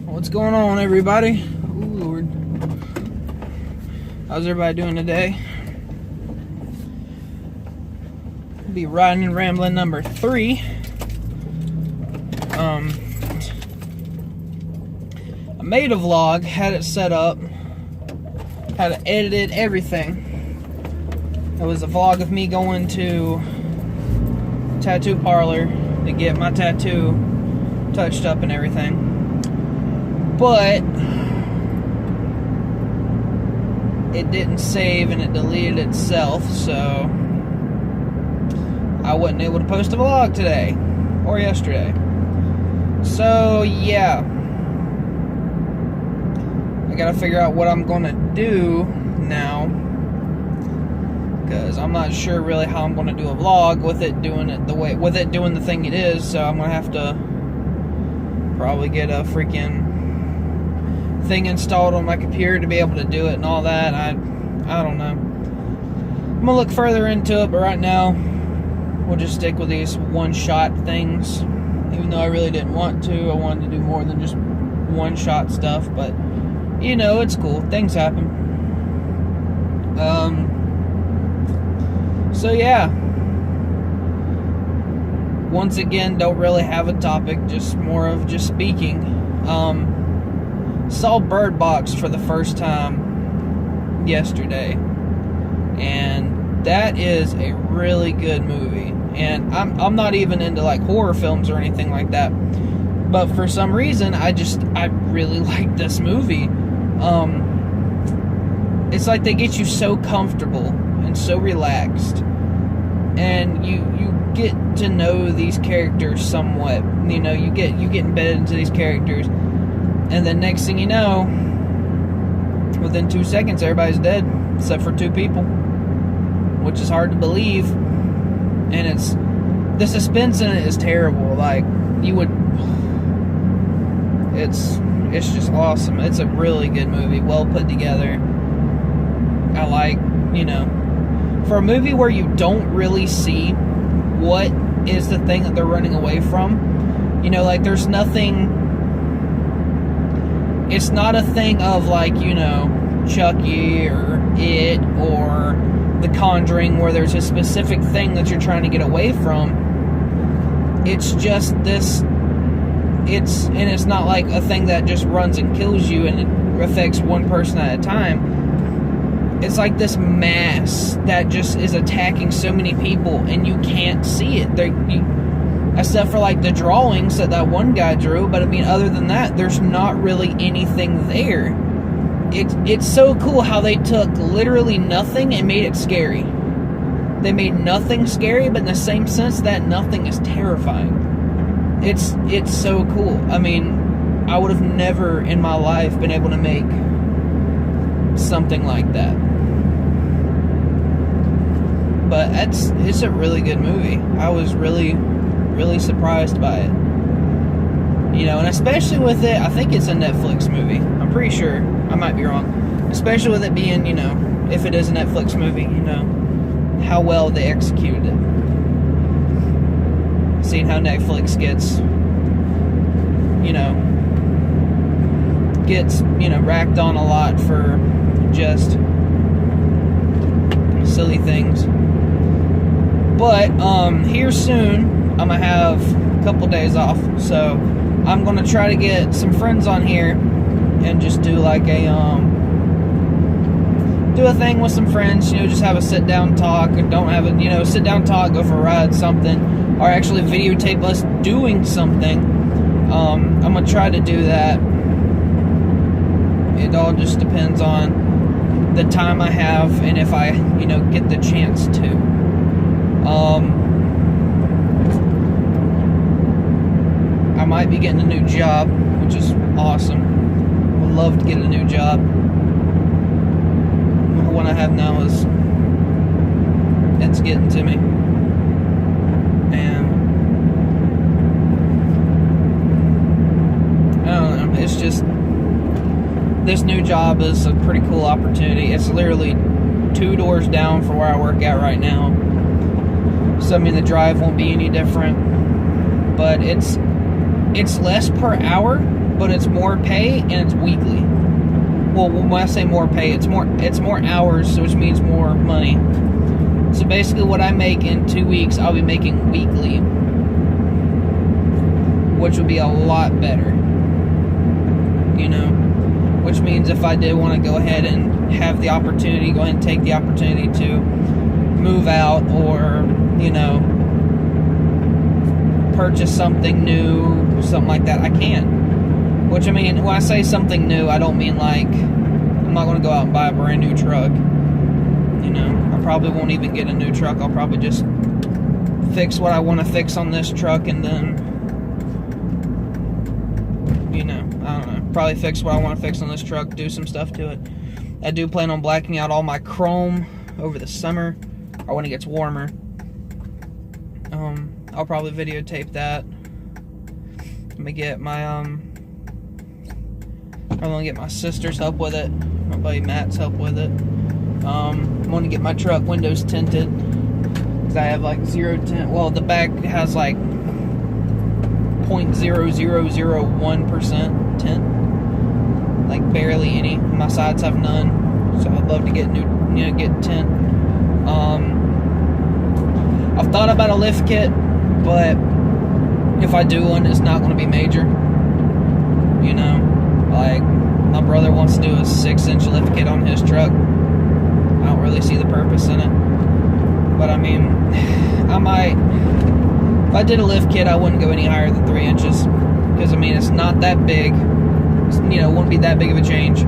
What's going on, everybody? Ooh, Lord. How's everybody doing today? Be riding and rambling number 3. I made a vlog, had it set up, had it edited, everything. It was a vlog of me going to tattoo parlor to get my tattoo touched up and everything. But it didn't save and it deleted itself, so I wasn't able to post a vlog today or yesterday. So yeah, I gotta figure out what I'm gonna do now, because I'm not sure really how I'm gonna do a vlog with it doing the thing it is. So I'm gonna have to probably get a freaking thing installed on my computer to be able to do it and all that. I don't know. I'm gonna look further into it, but right now we'll just stick with these one-shot things. Even though I really didn't want to, I wanted to do more than just one-shot stuff. But you know, it's cool. Things happen. So yeah. Once again, don't really have a topic, just more of just speaking. Saw Bird Box for the first time yesterday, and that is a really good movie. And I'm not even into like horror films or anything like that, but for some reason I really like this movie. It's like they get you so comfortable and so relaxed, and you get to know these characters somewhat. You know, you get embedded into these characters. And then next thing you know, within 2 seconds, everybody's dead, except for 2 people, which is hard to believe. And the suspense in it is terrible. Like, it's just awesome. It's a really good movie, well put together. I like, for a movie where you don't really see what is the thing that they're running away from, like there's nothing. It's not a thing of like, Chucky or It or The Conjuring where there's a specific thing that you're trying to get away from. It's just this, it's not like a thing that just runs and kills you and it affects one person at a time. It's like this mass that just is attacking so many people and you can't see it. Except for like the drawings that one guy drew, but I mean, other than that, there's not really anything there. It's so cool how they took literally nothing and made it scary. They made nothing scary, but in the same sense that nothing is terrifying. It's so cool. I mean, I would have never in my life been able to make something like that. But it's a really good movie. I was really surprised by it. And especially with it, I think it's a Netflix movie. I'm pretty sure. I might be wrong. Especially with it being, if it is a Netflix movie, how well they executed it. Seeing how Netflix gets racked on a lot for just silly things. But, here soon, I'm going to have a couple days off, so I'm going to try to get some friends on here and just do like a thing with some friends, just have a sit-down talk, or don't have a, sit-down talk, go for a ride, something, or actually videotape us doing something. I'm going to try to do that. It all just depends on the time I have and if I, get the chance to. I might be getting a new job, which is awesome. Would love to get a new job. The one I have now it's getting to me. And I don't know, it's just, this new job is a pretty cool opportunity. It's literally 2 doors down from where I work at right now. So I mean, the drive won't be any different. But it's less per hour, but it's more pay and it's weekly. Well, when I say more pay, it's more hours, which means more money. So basically what I make in 2 weeks, I'll be making weekly, which would be a lot better, you know, which means if I did want to go ahead and have the opportunity, go ahead and take the opportunity to move out, or, you know, purchase something new, something like that, I can. Which, I mean, when I say something new, I don't mean like, I'm not going to go out and buy a brand new truck, you know. I probably won't even get a new truck. I'll probably just fix what I want to fix on this truck, and then, you know, I don't know, probably fix what I want to fix on this truck, do some stuff to it. I do plan on blacking out all my chrome over the summer, or when it gets warmer. I'll probably videotape that. Let me get my, I'm gonna get my sister's help with it, my buddy Matt's help with it. I'm gonna get my truck windows tinted, because I have like 0 tint. Well, the back has like 0.0001% tint, like barely any. My sides have none, so I'd love to get get tint. I've thought about a lift kit, but if I do one, it's not going to be major. You know, like my brother wants to do a 6-inch lift kit on his truck. I don't really see the purpose in it, but I mean, I might. If I did a lift kit, I wouldn't go any higher than 3 inches, because I mean, it's not that big. You know, it wouldn't be that big of a change.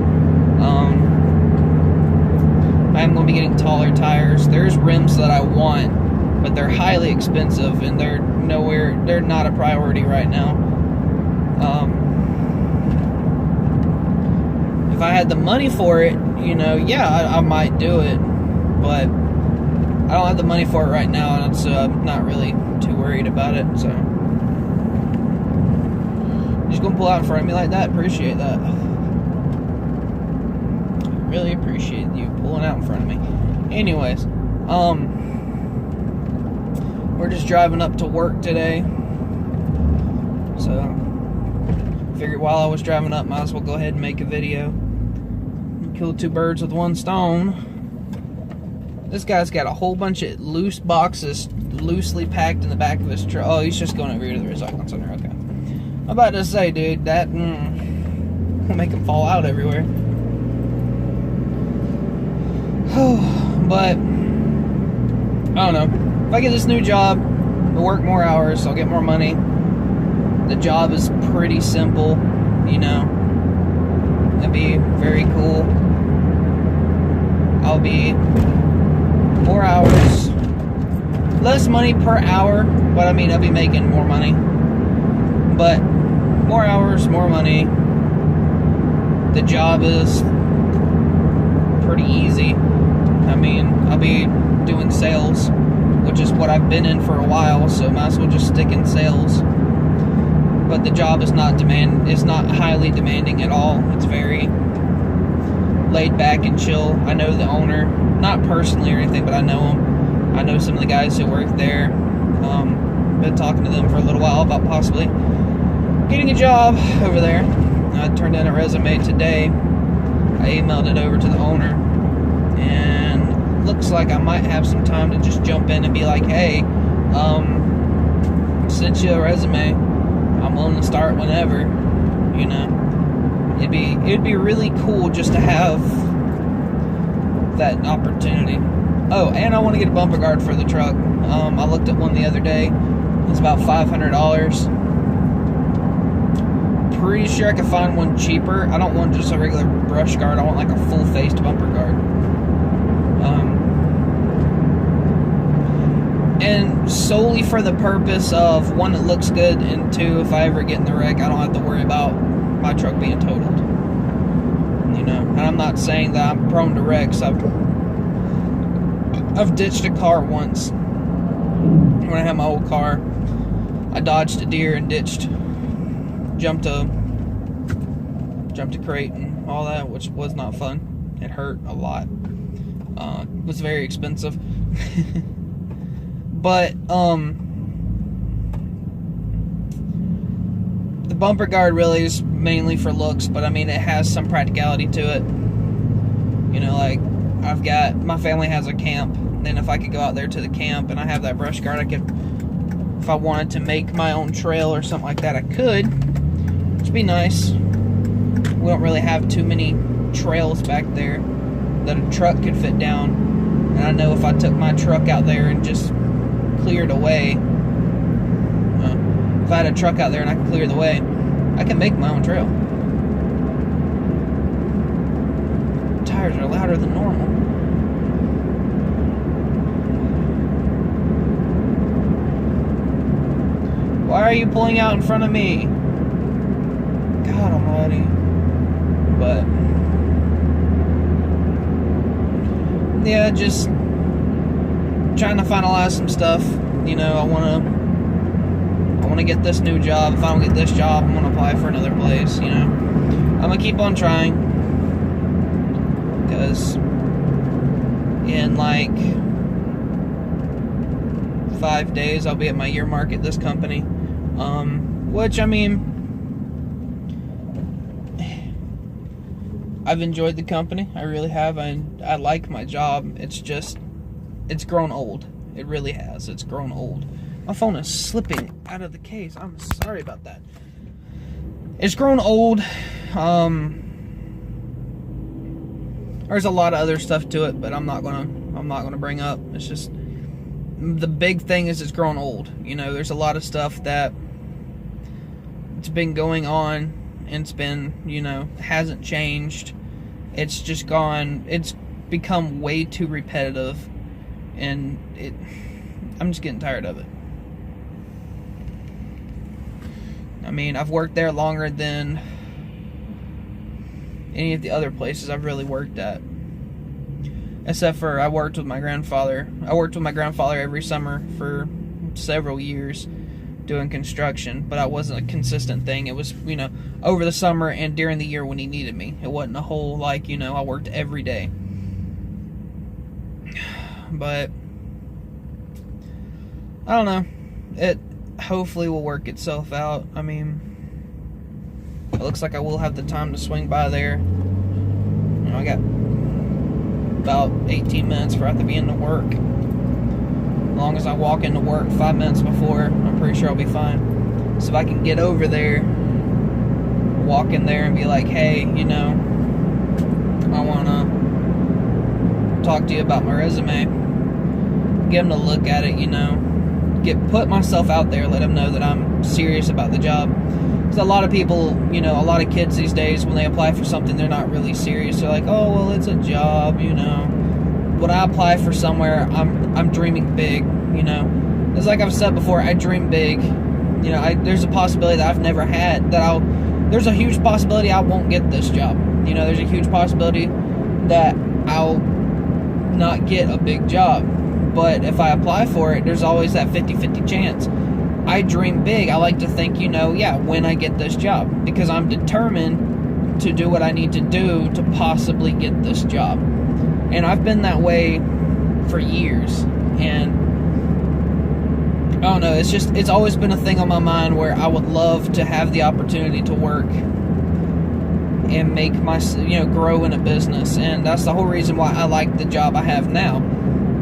I am going to be getting taller tires. There's rims that I want, but they're highly expensive, and they're not a priority right now. If I had the money for it, you know, yeah, I might do it, but I don't have the money for it right now, and so I'm not really too worried about it. So you're just gonna pull out in front of me like that. Appreciate that. Really appreciate you pulling out in front of me. Anyways, we're just driving up to work today, so figured while I was driving up, might as well go ahead and make a video. Kill 2 birds with 1 stone. This guy's got a whole bunch of loose boxes loosely packed in the back of his truck. Oh, he's just going over here to the recycling center. Okay. I'm about to say, dude, that will make them fall out everywhere. But I don't know. If I get this new job, I'll work more hours, I'll get more money. The job is pretty simple, you know. It'd be very cool. I'll be more hours, less money per hour, but I mean, I'll be making more money. But more hours, more money. The job is pretty easy. I mean, I'll be doing sales, which is what I've been in for a while, so might as well just stick in sales. But the job is not highly demanding at all. It's very laid back and chill. I know the owner, not personally or anything, but I know him. I know some of the guys who work there. Been talking to them for a little while about possibly getting a job over there. I turned in a resume today. I emailed it over to the owner, and looks like I might have some time to just jump in and be like, hey, sent you a resume. I'm willing to start whenever, you know. It'd be really cool just to have that opportunity. Oh, and I want to get a bumper guard for the truck. I looked at one the other day. It's about $500. Pretty sure I could find one cheaper. I don't want just a regular brush guard. I want like a full-faced bumper guard. And solely for the purpose of, 1, it looks good, and 2, if I ever get in the wreck, I don't have to worry about my truck being totaled. You know, and I'm not saying that I'm prone to wrecks. I've ditched a car once. When I had my old car, I dodged a deer and jumped a crate and all that, which was not fun. It hurt a lot. It was very expensive. But the bumper guard really is mainly for looks, but I mean, it has some practicality to it. You know, like, my family has a camp, and if I could go out there to the camp and I have that brush guard, I could, if I wanted to make my own trail or something like that, I could, which would be nice. We don't really have too many trails back there that a truck could fit down, and I know if I took my truck out there and just cleared away, if I had a truck out there and I could clear the way, I can make my own trail. Tires are louder than normal. Why are you pulling out in front of me? God almighty. But yeah, just trying to finalize some stuff. You know, I want to get this new job. If I don't get this job, I'm gonna apply for another place. You know, I'm gonna keep on trying, because in like 5 days I'll be at my year mark at this company. Which, I mean, I've enjoyed the company. I really have. I like my job. It's just, it's grown old. It really has. It's grown old. My phone is slipping out of the case. I'm sorry about that. It's grown old. There's a lot of other stuff to it, but I'm not gonna bring up. It's just, the big thing is it's grown old. You know, there's a lot of stuff that it's been going on, and it's been, you know, hasn't changed. It's just it's become way too repetitive, and I'm just getting tired of it. I mean, I've worked there longer than any of the other places I've really worked at. Except for I worked with my grandfather. I worked with my grandfather every summer for several years doing construction, but that wasn't a consistent thing. It was, you know, over the summer and during the year when he needed me. It wasn't a whole, like, you know, I worked every day. But I don't know. It hopefully will work itself out. I mean, it looks like I will have the time to swing by there. You know, I got about 18 minutes for I have to be into work. As long as I walk into work 5 minutes before, I'm pretty sure I'll be fine. So if I can get over there, walk in there and be like, hey, you know, I want to talk to you about my resume. Get them to look at it, you know. Put myself out there, let them know that I'm serious about the job. Because a lot of people, you know, a lot of kids these days, when they apply for something, they're not really serious. They're like, oh, well, it's a job, you know. When I apply for somewhere, I'm dreaming big, you know. It's like I've said before, I dream big. You know, there's a possibility that I've never had, there's a huge possibility I won't get this job. You know, there's a huge possibility that I'll not get a big job. But if I apply for it, there's always that 50-50 chance. I dream big. I like to think, you know, yeah, when I get this job. Because I'm determined to do what I need to do to possibly get this job. And I've been that way for years. And I don't know, it's always been a thing on my mind where I would love to have the opportunity to work and make grow in a business. And that's the whole reason why I like the job I have now.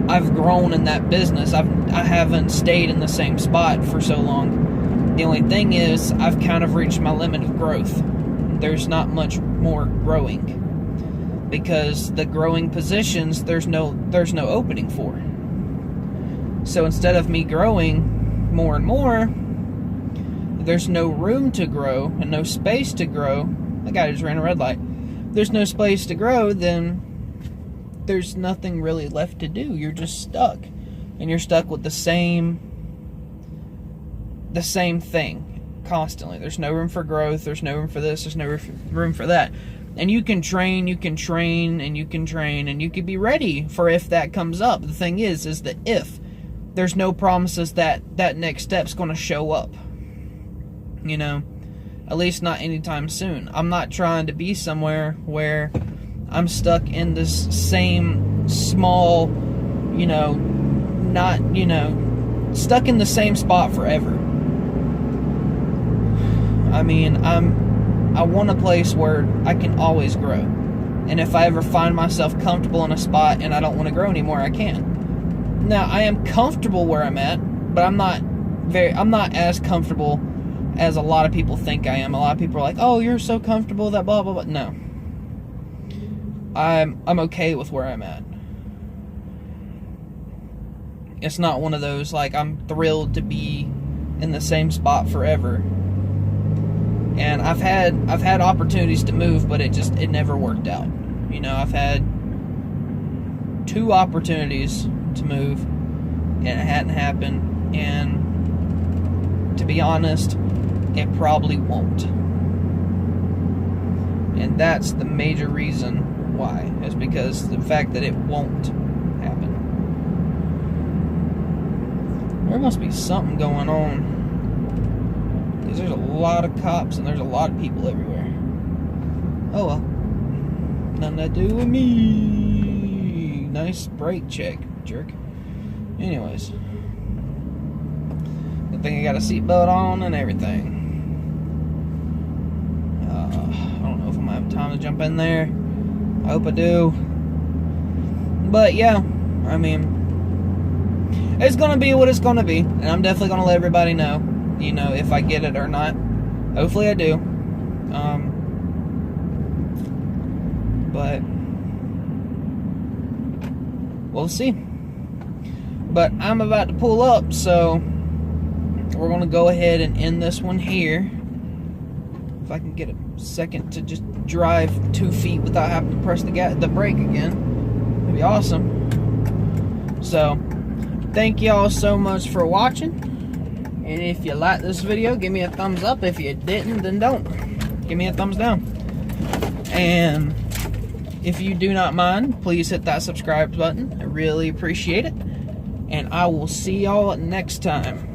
I've grown in that business. I haven't stayed in the same spot for so long. The only thing is, I've kind of reached my limit of growth. There's not much more growing. Because the growing positions, there's no opening for. So instead of me growing more and more, there's no room to grow and no space to grow. The guy just ran a red light. There's no space to grow, then there's nothing really left to do. You're just stuck. And you're stuck with the same thing constantly. There's no room for growth. There's no room for this. There's no room for that. And you can train, and you can train, and you can be ready for if that comes up. The thing is that if there's no promises that next step's going to show up, you know, at least not anytime soon. I'm not trying to be somewhere where I'm stuck in this same small, you know, stuck in the same spot forever. I mean, I want a place where I can always grow. And if I ever find myself comfortable in a spot and I don't want to grow anymore, I can. Now, I am comfortable where I'm at, but I'm not as comfortable as a lot of people think I am. A lot of people are like, "Oh, you're so comfortable that blah blah blah." No. I'm okay with where I'm at. It's not one of those like I'm thrilled to be in the same spot forever. And I've had opportunities to move, but it never worked out. You know, I've had 2 opportunities to move and it hadn't happened, and to be honest, it probably won't. And that's the major reason why, is because the fact that it won't happen. There must be something going on, because there's a lot of cops and there's a lot of people everywhere. Oh well, nothing to do with me. Nice brake check, jerk. Anyways, good thing I got a seatbelt on and everything. I don't know if I'm gonna have time to jump in there. I hope I do. But yeah, I mean, it's gonna be what it's gonna be, and I'm definitely gonna let everybody know, you know, if I get it or not. Hopefully I do. But we'll see. But I'm about to pull up, so we're gonna go ahead and end this one here. If I can get a second to just drive 2 feet without having to press the brake again, it'd be awesome. So, thank y'all so much for watching. And if you like this video, give me a thumbs up. If you didn't, then don't. Give me a thumbs down. And if you do not mind, please hit that subscribe button. I really appreciate it. And I will see y'all next time.